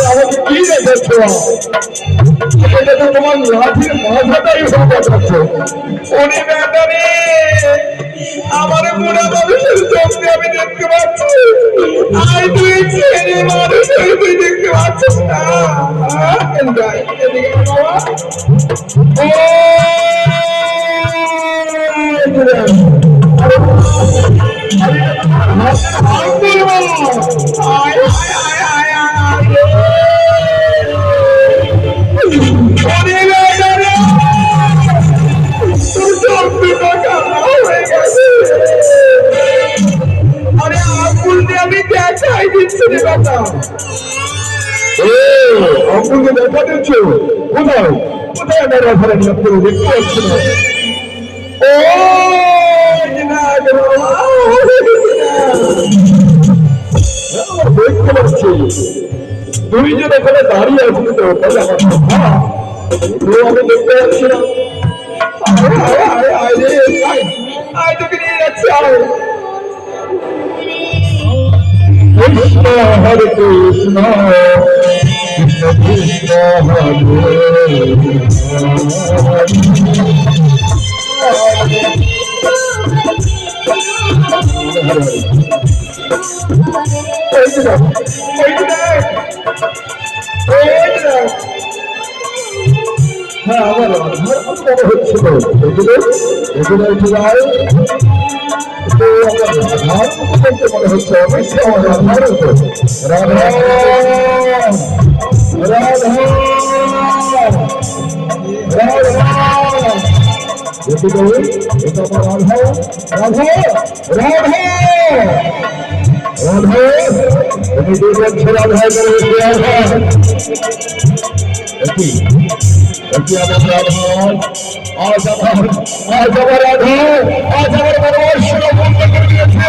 আমাকে কি রেখেছো? এটা তো তোমার লাঠির মাথাটাই হয়ে যাচ্ছে। উনি ব্যাটারে আমার বুড়া মানুষের চোখে আমি দেখতে পাচ্ছি, আর তুই ছেড়ে মানুষের তুই দেখতে পাচ্ছিস না। অঙ্কুলকে দেখা দিচ্ছ? কোথায় কোথায় আমার রাখারা নিয়ে আপনাকে দেখতে পাচ্ছি না। দেখতে পাচ্ছি তুমি যে এখানে দাঁড়িয়ে আছি, তো আমি দেখতে পাচ্ছি না। তোকে নিয়ে যাচ্ছি। কৃষ্ণ হরে কৃষ্ণ কৃষ্ণ কৃষ্ণ হরে হ্যাঁ আমার রাধার মতো মনে হচ্ছিল। এগুলো উঠে যায় তো আমার রাধার মতো বলতে মনে হচ্ছে। অবশ্যই আমার রাধার মতো। রাধা রাধা রাধা যেতে গেলে এটা আমার রাধা রাধা রাধা রাধা। তুমি দেখছো রাধা রাধা একই আমার রাধা। আজ আমার রাধা আজ আমার পরমেশ্বর বন্ধ করে দিয়েছে।